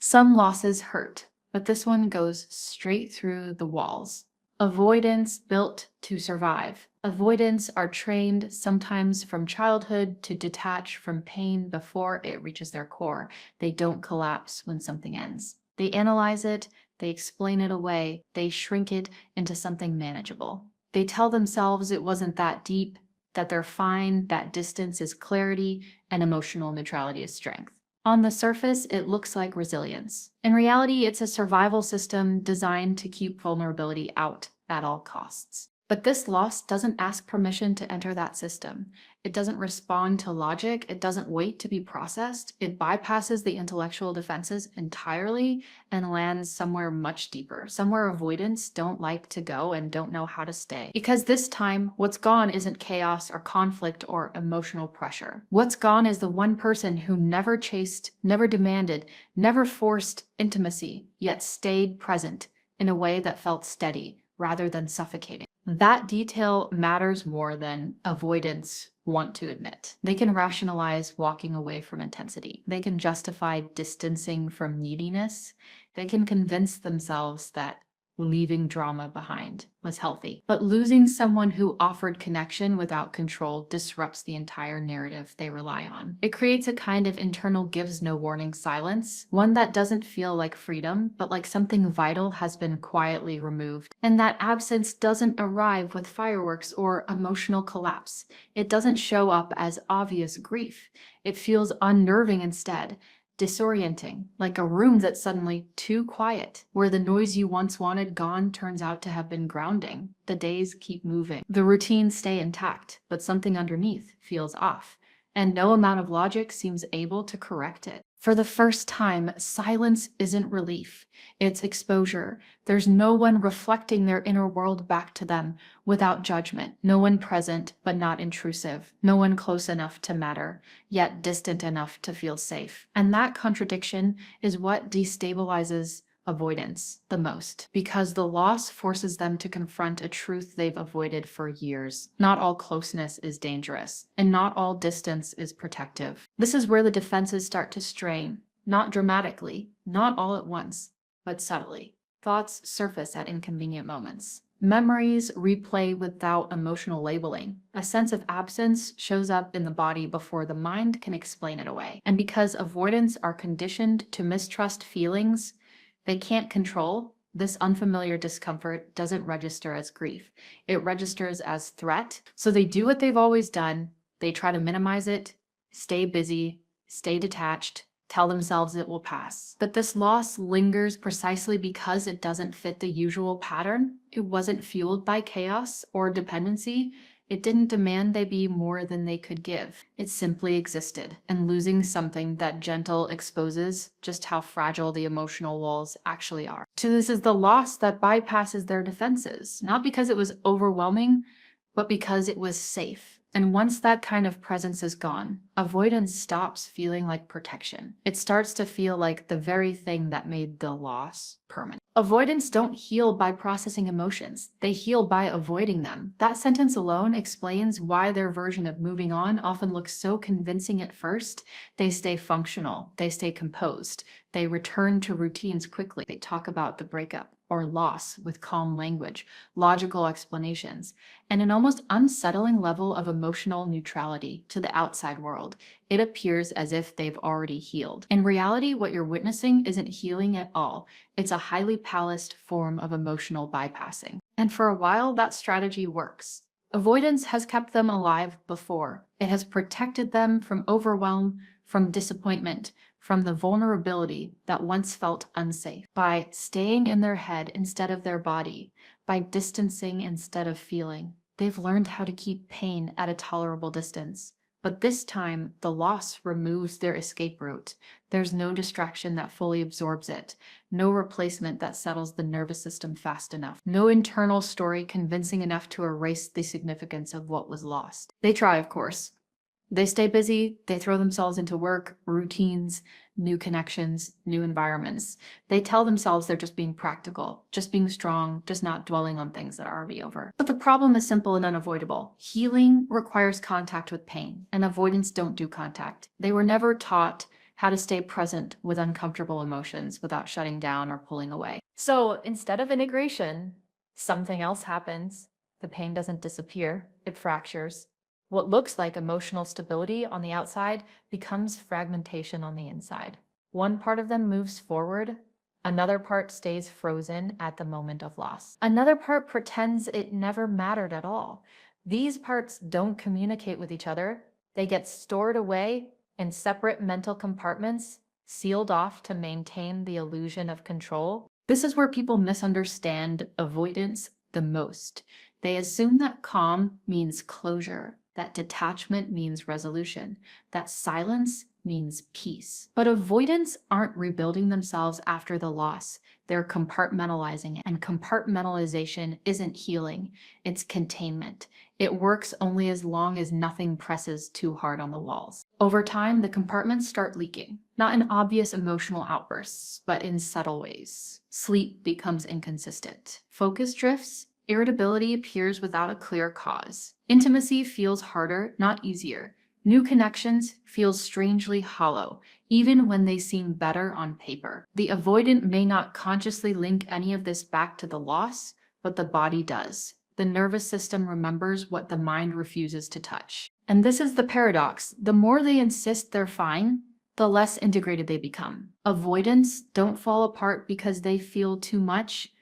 Some losses hurt, but this one goes straight through the walls. Avoidants built to survive. Avoidants are trained sometimes from childhood to detach from pain before it reaches their core. They don't collapse when something ends. They analyze it, they explain it away, they shrink it into something manageable. They tell themselves it wasn't that deep, that they're fine, that distance is clarity, and emotional neutrality is strength. On the surface, it looks like resilience. In reality, it's a survival system designed to keep vulnerability out at all costs. But this loss doesn't ask permission to enter that system. It doesn't respond to logic. It doesn't wait to be processed. It bypasses the intellectual defenses entirely and lands somewhere much deeper, somewhere avoidants don't like to go and don't know how to stay. Because this time, what's gone isn't chaos or conflict or emotional pressure. What's gone is the one person who never chased, never demanded, never forced intimacy, yet stayed present in a way that felt steady rather than suffocating. That detail matters more than avoidants want to admit. They can rationalize walking away from intensity. They can justify distancing from neediness. They can convince themselves that leaving drama behind was healthy. But losing someone who offered connection without control disrupts the entire narrative they rely on. It creates a kind of internal gives no warning silence, one that doesn't feel like freedom, but like something vital has been quietly removed. And that absence doesn't arrive with fireworks or emotional collapse. It doesn't show up as obvious grief. It feels unnerving instead. Disorienting, like a room that's suddenly too quiet, where the noise you once wanted gone turns out to have been grounding. The days keep moving. The routines stay intact, but something underneath feels off, and no amount of logic seems able to correct it. For the first time, silence isn't relief, it's exposure. There's no one reflecting their inner world back to them without judgment. No one present, but not intrusive. No one close enough to matter, yet distant enough to feel safe. And that contradiction is what destabilizes avoidance the most, because the loss forces them to confront a truth they've avoided for years. Not all closeness is dangerous, and not all distance is protective. This is where the defenses start to strain, not dramatically, not all at once, but subtly. Thoughts surface at inconvenient moments. Memories replay without emotional labeling. A sense of absence shows up in the body before the mind can explain it away. And because avoidants are conditioned to mistrust feelings they can't control, this unfamiliar discomfort doesn't register as grief. It registers as threat. So they do what they've always done. They try to minimize it, stay busy, stay detached, tell themselves it will pass. But this loss lingers precisely because it doesn't fit the usual pattern. It wasn't fueled by chaos or dependency. It didn't demand they be more than they could give. It simply existed, and losing something that gentle exposes just how fragile the emotional walls actually are. So this is the loss that bypasses their defenses, not because it was overwhelming, but because it was safe. And once that kind of presence is gone, avoidance stops feeling like protection. It starts to feel like the very thing that made the loss permanent. Avoidants don't heal by processing emotions. They heal by avoiding them. That sentence alone explains why their version of moving on often looks so convincing at first. They stay functional. They stay composed. They return to routines quickly. They talk about the breakup or loss with calm language, logical explanations, and an almost unsettling level of emotional neutrality to the outside world. It appears as if they've already healed. In reality, what you're witnessing isn't healing at all. It's a highly palaced form of emotional bypassing. And for a while, that strategy works. Avoidance has kept them alive before. It has protected them from overwhelm, from disappointment, from the vulnerability that once felt unsafe. By staying in their head instead of their body, by distancing instead of feeling, they've learned how to keep pain at a tolerable distance. But this time, the loss removes their escape route. There's no distraction that fully absorbs it, no replacement that settles the nervous system fast enough, no internal story convincing enough to erase the significance of what was lost. They try, of course. They stay busy, they throw themselves into work, routines, new connections, new environments. They tell themselves they're just being practical, just being strong, just not dwelling on things that are already over. But the problem is simple and unavoidable. Healing requires contact with pain, and avoidants don't do contact. They were never taught how to stay present with uncomfortable emotions without shutting down or pulling away. So instead of integration, something else happens. The pain doesn't disappear, it fractures. What looks like emotional stability on the outside becomes fragmentation on the inside. One part of them moves forward, another part stays frozen at the moment of loss. Another part pretends it never mattered at all. These parts don't communicate with each other. They get stored away in separate mental compartments, sealed off to maintain the illusion of control. This is where people misunderstand avoidance the most. They assume that calm means closure, that detachment means resolution, that silence means peace. But avoidants aren't rebuilding themselves after the loss. They're compartmentalizing, and compartmentalization isn't healing, it's containment. It works only as long as nothing presses too hard on the walls. Over time, the compartments start leaking, not in obvious emotional outbursts, but in subtle ways. Sleep becomes inconsistent. Focus drifts. Irritability appears without a clear cause. Intimacy feels harder, not easier. New connections feel strangely hollow, even when they seem better on paper. The avoidant may not consciously link any of this back to the loss, but the body does. The nervous system remembers what the mind refuses to touch. And this is the paradox. The more they insist they're fine, the less integrated they become. Avoidants don't fall apart because they feel too much.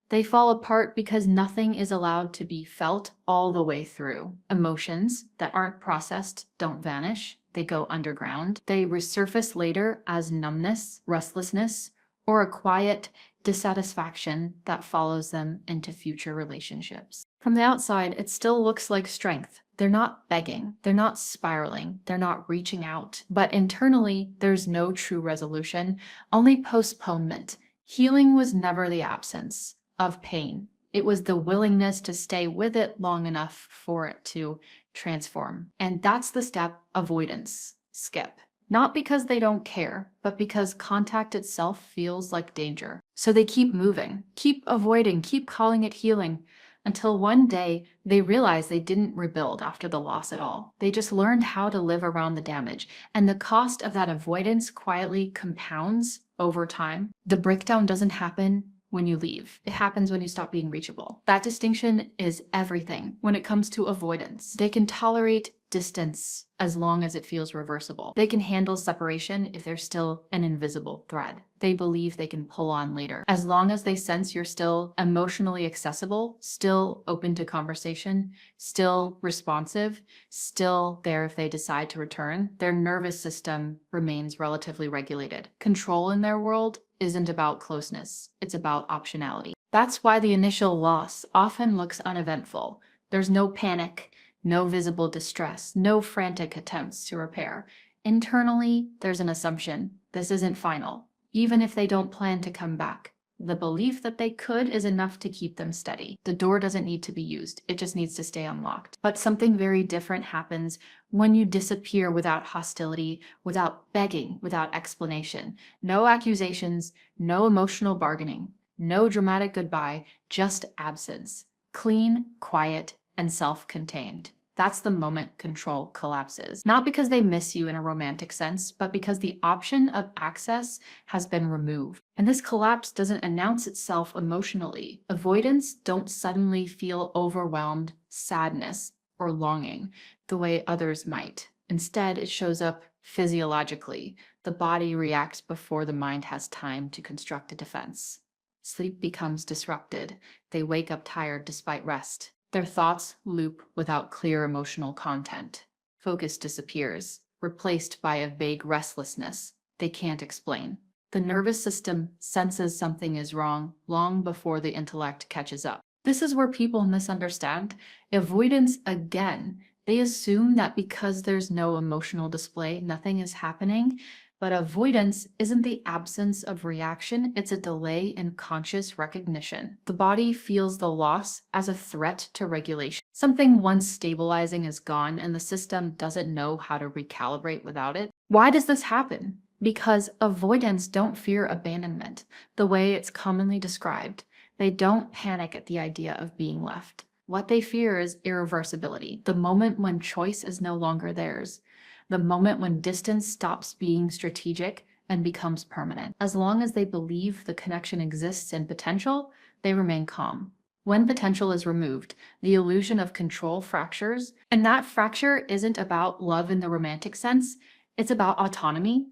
They fall apart because nothing is allowed to be felt all the way through. Emotions that aren't processed don't vanish. They go underground. They resurface later as numbness, restlessness, or a quiet dissatisfaction that follows them into future relationships. From the outside, it still looks like strength. They're not begging, they're not spiraling, they're not reaching out. But internally, there's no true resolution, only postponement. Healing was never the absence of pain. It was the willingness to stay with it long enough for it to transform. And that's the step avoidants skip. Not because they don't care, but because contact itself feels like danger. So they keep moving, keep avoiding, keep calling it healing, until one day they realize they didn't rebuild after the loss at all. They just learned how to live around the damage. And the cost of that avoidance quietly compounds over time. The breakdown doesn't happen when you leave. It happens when you stop being reachable. That distinction is everything when it comes to avoidance. They can tolerate distance as long as it feels reversible. They can handle separation if there's still an invisible thread. They believe they can pull on later. As long as they sense you're still emotionally accessible, still open to conversation, still responsive, still there if they decide to return, their nervous system remains relatively regulated. Control in their world isn't about closeness, it's about optionality. That's why the initial loss often looks uneventful. There's no panic, no visible distress, no frantic attempts to repair. Internally, there's an assumption. This isn't final, even if they don't plan to come back. The belief that they could is enough to keep them steady. The door doesn't need to be used, it just needs to stay unlocked. But something very different happens when you disappear without hostility, without begging, without explanation. No accusations, no emotional bargaining, no dramatic goodbye, just absence. Clean, quiet, and self-contained. That's the moment control collapses. Not because they miss you in a romantic sense, but because the option of access has been removed. And this collapse doesn't announce itself emotionally. Avoidants don't suddenly feel overwhelmed, sadness, or longing the way others might. Instead, it shows up physiologically. The body reacts before the mind has time to construct a defense. Sleep becomes disrupted. They wake up tired despite rest. Their thoughts loop without clear emotional content. Focus disappears, replaced by a vague restlessness they can't explain. The nervous system senses something is wrong long before the intellect catches up. This is where people misunderstand avoidance again. They assume that because there's no emotional display, nothing is happening. But avoidance isn't the absence of reaction, it's a delay in conscious recognition. The body feels the loss as a threat to regulation. Something once stabilizing is gone and the system doesn't know how to recalibrate without it. Why does this happen? Because avoidants don't fear abandonment the way it's commonly described. They don't panic at the idea of being left. What they fear is irreversibility, the moment when choice is no longer theirs. the moment when distance stops being strategic and becomes permanent. As long as they believe the connection exists in potential, they remain calm. When potential is removed, the illusion of control fractures, and that fracture isn't about love in the romantic sense, it's about autonomy,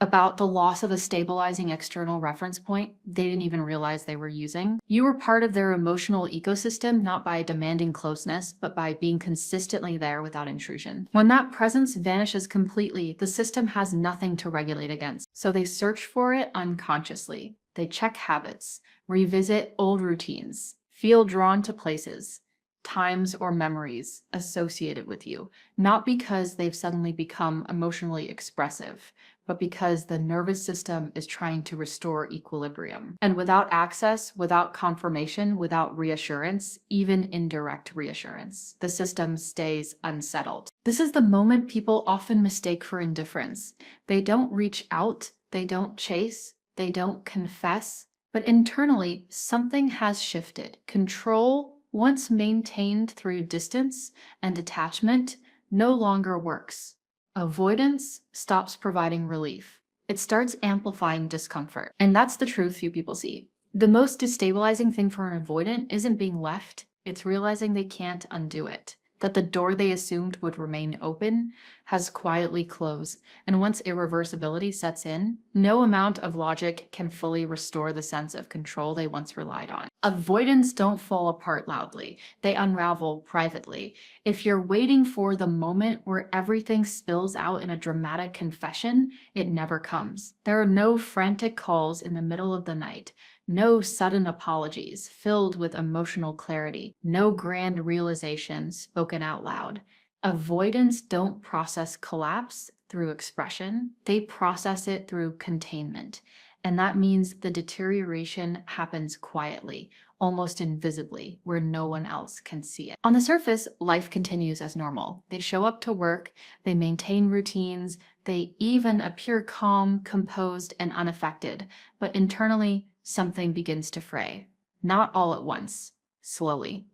about the loss of a stabilizing external reference point they didn't even realize they were using. You were part of their emotional ecosystem, not by demanding closeness, but by being consistently there without intrusion. When that presence vanishes completely, the system has nothing to regulate against, so they search for it unconsciously. They check habits, revisit old routines, feel drawn to places, times, or memories associated with you, not because they've suddenly become emotionally expressive, but because the nervous system is trying to restore equilibrium. And without access, without confirmation, without reassurance, even indirect reassurance, the system stays unsettled. This is the moment people often mistake for indifference. They don't reach out, they don't chase, they don't confess, but internally, something has shifted. Control, once maintained through distance and detachment, no longer works. Avoidance stops providing relief. It starts amplifying discomfort. And that's the truth few people see. The most destabilizing thing for an avoidant isn't being left, it's realizing they can't undo it. That the door they assumed would remain open has quietly closed, and once irreversibility sets in, no amount of logic can fully restore the sense of control they once relied on. Avoidants don't fall apart loudly, they unravel privately. If you're waiting for the moment where everything spills out in a dramatic confession, it never comes. There are no frantic calls in the middle of the night. No sudden apologies filled with emotional clarity, no grand realizations spoken out loud. Avoidants don't process collapse through expression, they process it through containment. And that means the deterioration happens quietly, almost invisibly, where no one else can see it. On the surface, life continues as normal. They show up to work, they maintain routines, they even appear calm, composed, and unaffected. But internally, something begins to fray. Not all at once, slowly,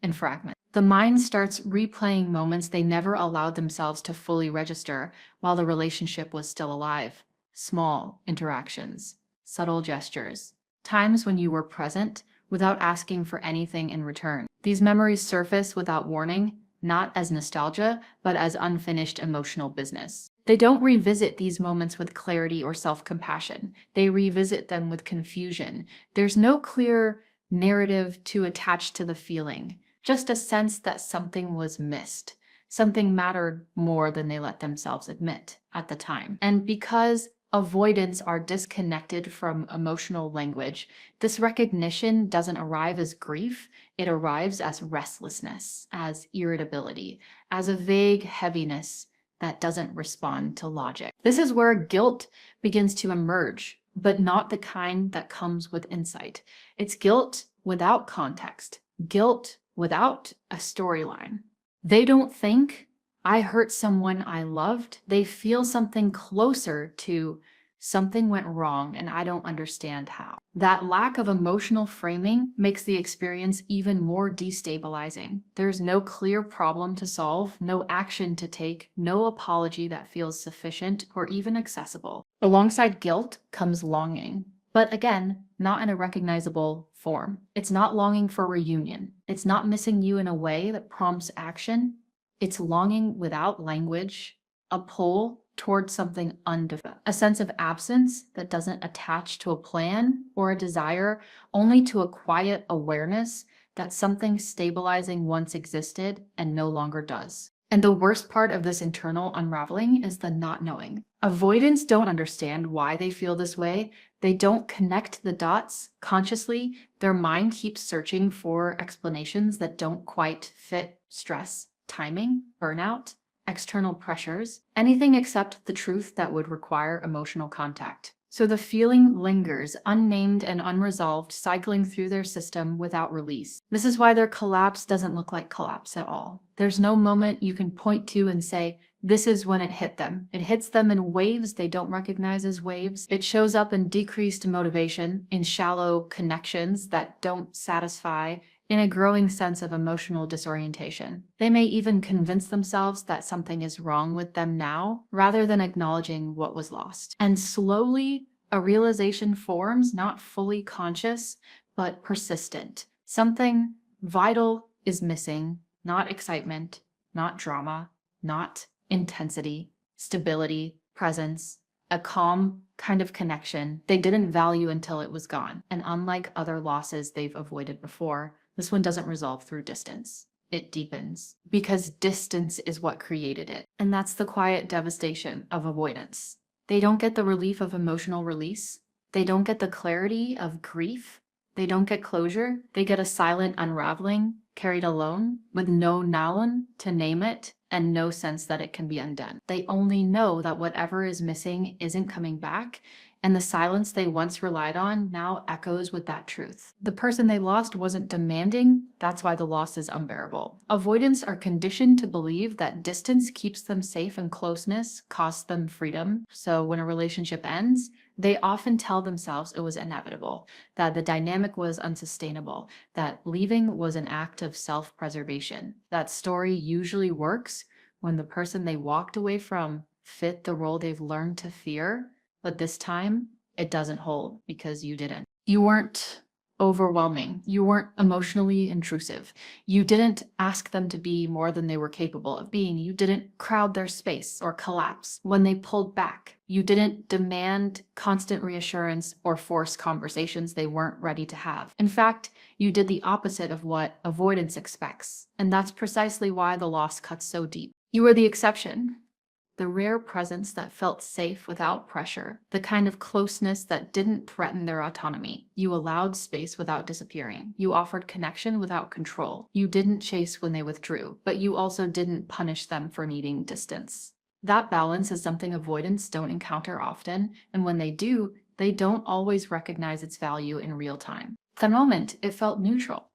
in fragments. The mind starts replaying moments they never allowed themselves to fully register while the relationship was still alive. Small interactions, subtle gestures, times when you were present without asking for anything in return. These memories surface without warning, not as nostalgia, but as unfinished emotional business. They don't revisit these moments with clarity or self-compassion. They revisit them with confusion. There's no clear narrative to attach to the feeling, just a sense that something was missed. Something mattered more than they let themselves admit at the time. And because avoidants are disconnected from emotional language, this recognition doesn't arrive as grief, it arrives as restlessness, as irritability, as a vague heaviness that doesn't respond to logic. This is where guilt begins to emerge, but not the kind that comes with insight. It's guilt without context, guilt without a storyline. They don't think, I hurt someone I loved. They feel something closer to something went wrong and I don't understand how. That lack of emotional framing makes the experience even more destabilizing. There's no clear problem to solve, no action to take, no apology that feels sufficient or even accessible. Alongside guilt comes longing. But again, not in a recognizable form. It's not longing for reunion. It's not missing you in a way that prompts action. It's longing without language, a pull towards something undefined, a sense of absence that doesn't attach to a plan or a desire, only to a quiet awareness that something stabilizing once existed and no longer does. And the worst part of this internal unraveling is the not knowing. Avoidants don't understand why they feel this way. They don't connect the dots consciously. Their mind keeps searching for explanations that don't quite fit stress, timing, burnout, external pressures, anything except the truth that would require emotional contact. So the feeling lingers, unnamed and unresolved, cycling through their system without release. This is why their collapse doesn't look like collapse at all. There's no moment you can point to and say, this is when it hit them. It hits them in waves they don't recognize as waves. It shows up in decreased motivation, in shallow connections that don't satisfy, in a growing sense of emotional disorientation. They may even convince themselves that something is wrong with them now, rather than acknowledging what was lost. And slowly, a realization forms, not fully conscious, but persistent. Something vital is missing, not excitement, not drama, not intensity, stability, presence, a calm kind of connection they didn't value until it was gone. And unlike other losses they've avoided before, this one doesn't resolve through distance. It deepens because distance is what created it. And that's the quiet devastation of avoidance. They don't get the relief of emotional release. They don't get the clarity of grief. They don't get closure. They get a silent unraveling, carried alone, with no noun to name it, and no sense that it can be undone. They only know that whatever is missing isn't coming back, and the silence they once relied on now echoes with that truth. The person they lost wasn't demanding, that's why the loss is unbearable. Avoidants are conditioned to believe that distance keeps them safe and closeness costs them freedom. So when a relationship ends, they often tell themselves it was inevitable, that the dynamic was unsustainable, that leaving was an act of self-preservation. That story usually works when the person they walked away from fit the role they've learned to fear, but this time it doesn't hold because you didn't. You weren't overwhelming. You weren't emotionally intrusive. You didn't ask them to be more than they were capable of being. You didn't crowd their space or collapse when they pulled back. You didn't demand constant reassurance or force conversations they weren't ready to have. In fact, you did the opposite of what avoidance expects. And that's precisely why the loss cuts so deep. You were the exception. The rare presence that felt safe without pressure, the kind of closeness that didn't threaten their autonomy. You allowed space without disappearing. You offered connection without control. You didn't chase when they withdrew, but you also didn't punish them for needing distance. That balance is something avoidants don't encounter often, and when they do, they don't always recognize its value in real time. At the moment, it felt neutral,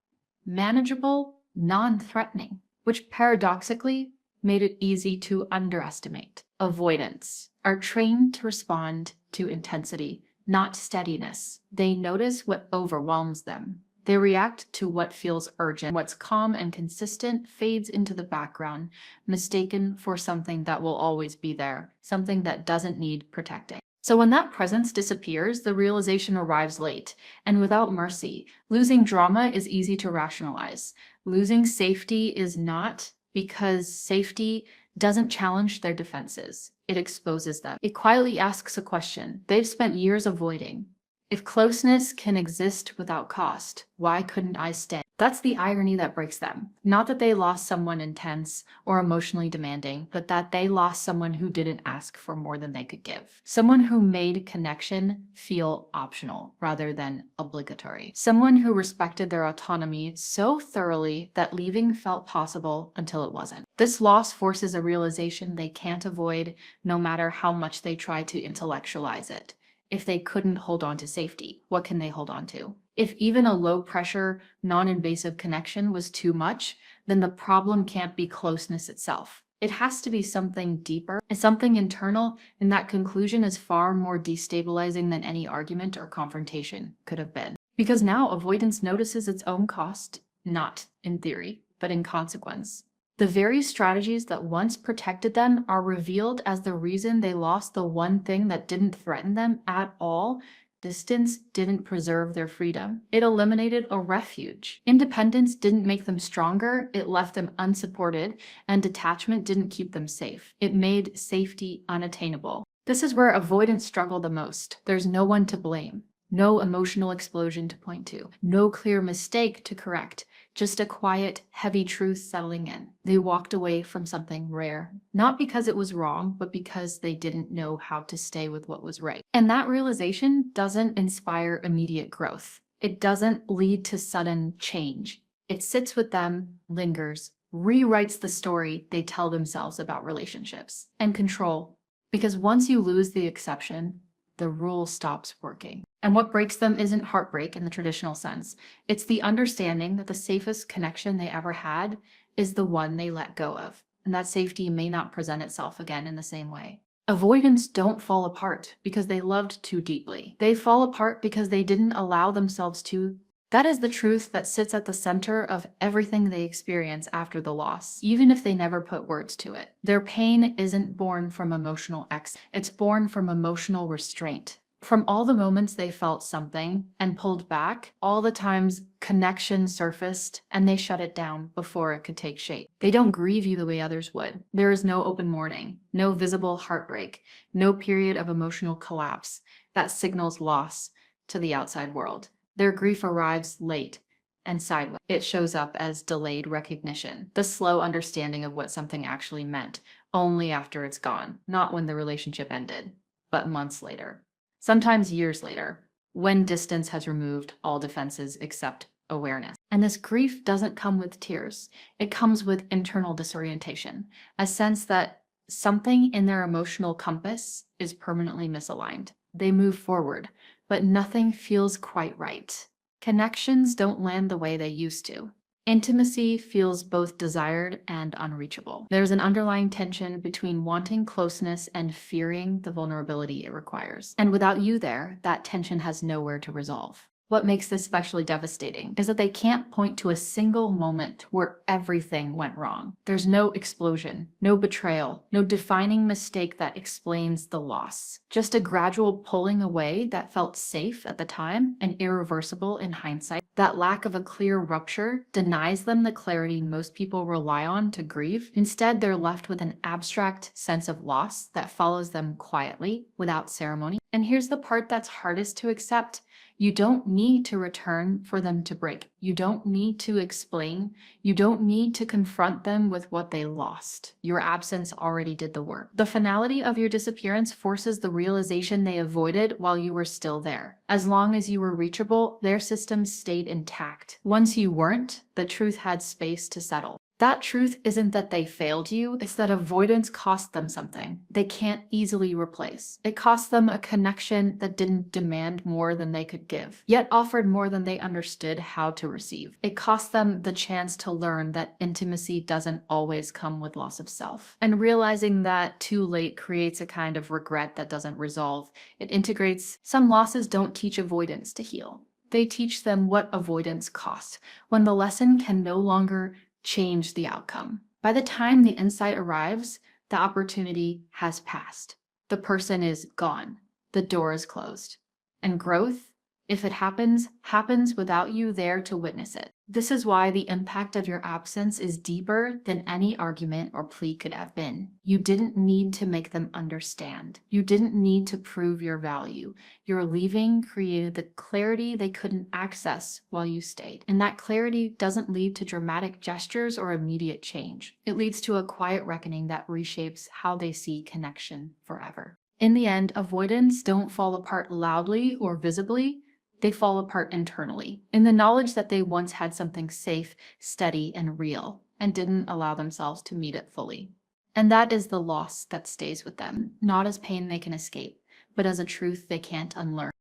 manageable, non-threatening, which paradoxically made it easy to underestimate. Avoidants are trained to respond to intensity, not steadiness. They notice what overwhelms them. They react to what feels urgent. What's calm and consistent fades into the background, mistaken for something that will always be there, something that doesn't need protecting. So when that presence disappears, the realization arrives late and without mercy. Losing drama is easy to rationalize. Losing safety is not, because safety doesn't challenge their defenses. It exposes them. It quietly asks a question they've spent years avoiding. If closeness can exist without cost, why couldn't I stay? That's the irony that breaks them. Not that they lost someone intense or emotionally demanding, but that they lost someone who didn't ask for more than they could give. Someone who made connection feel optional rather than obligatory. Someone who respected their autonomy so thoroughly that leaving felt possible until it wasn't. This loss forces a realization they can't avoid no matter how much they try to intellectualize it. If they couldn't hold on to safety, what can they hold on to? If even a low-pressure, non-invasive connection was too much, then the problem can't be closeness itself. It has to be something deeper, something internal, and that conclusion is far more destabilizing than any argument or confrontation could have been. Because now avoidance notices its own cost, not in theory, but in consequence. The very strategies that once protected them are revealed as the reason they lost the one thing that didn't threaten them at all. Distance didn't preserve their freedom. It eliminated a refuge. Independence didn't make them stronger, it left them unsupported, and detachment didn't keep them safe. It made safety unattainable. This is where avoidants struggle the most. There's no one to blame. No emotional explosion to point to. No clear mistake to correct. Just a quiet, heavy truth settling in. They walked away from something rare, not because it was wrong, but because they didn't know how to stay with what was right. And that realization doesn't inspire immediate growth. It doesn't lead to sudden change. It sits with them, lingers, rewrites the story they tell themselves about relationships and control. Because once you lose the exception, the rule stops working. And what breaks them isn't heartbreak in the traditional sense. It's the understanding that the safest connection they ever had is the one they let go of, and that safety may not present itself again in the same way. Avoidants don't fall apart because they loved too deeply. They fall apart because they didn't allow themselves to That is the truth that sits at the center of everything they experience after the loss, even if they never put words to it. Their pain isn't born from emotional it's born from emotional restraint. From all the moments they felt something and pulled back, all the times connection surfaced and they shut it down before it could take shape. They don't grieve you the way others would. There is no open mourning, no visible heartbreak, no period of emotional collapse that signals loss to the outside world. Their grief arrives late and sideways. It shows up as delayed recognition, the slow understanding of what something actually meant, only after it's gone, not when the relationship ended, but months later. Sometimes years later, when distance has removed all defenses except awareness. And this grief doesn't come with tears. It comes with internal disorientation, a sense that something in their emotional compass is permanently misaligned. They move forward, but nothing feels quite right. Connections don't land the way they used to. Intimacy feels both desired and unreachable. There's an underlying tension between wanting closeness and fearing the vulnerability it requires. And without you there, that tension has nowhere to resolve. What makes this especially devastating is that they can't point to a single moment where everything went wrong. There's no explosion, no betrayal, no defining mistake that explains the loss. Just a gradual pulling away that felt safe at the time and irreversible in hindsight. That lack of a clear rupture denies them the clarity most people rely on to grieve. Instead, they're left with an abstract sense of loss that follows them quietly, without ceremony. And here's the part that's hardest to accept. You don't need to return for them to break. You don't need to explain. You don't need to confront them with what they lost. Your absence already did the work. The finality of your disappearance forces the realization they avoided while you were still there. As long as you were reachable, their systems stayed intact. Once you weren't, the truth had space to settle. That truth isn't that they failed you, it's that avoidance cost them something they can't easily replace. It cost them a connection that didn't demand more than they could give, yet offered more than they understood how to receive. It cost them the chance to learn that intimacy doesn't always come with loss of self. And realizing that too late creates a kind of regret that doesn't resolve. It integrates. Some losses don't teach avoidance to heal. They teach them what avoidance costs, when the lesson can no longer change the outcome. By the time the insight arrives, the opportunity has passed. The person is gone. The door is closed. And growth, if it happens, happens without you there to witness it. This is why the impact of your absence is deeper than any argument or plea could have been. You didn't need to make them understand. You didn't need to prove your value. Your leaving created the clarity they couldn't access while you stayed. And that clarity doesn't lead to dramatic gestures or immediate change. It leads to a quiet reckoning that reshapes how they see connection forever. In the end, avoidants don't fall apart loudly or visibly. They fall apart internally, in the knowledge that they once had something safe, steady, and real, and didn't allow themselves to meet it fully. And that is the loss that stays with them, not as pain they can escape, but as a truth they can't unlearn.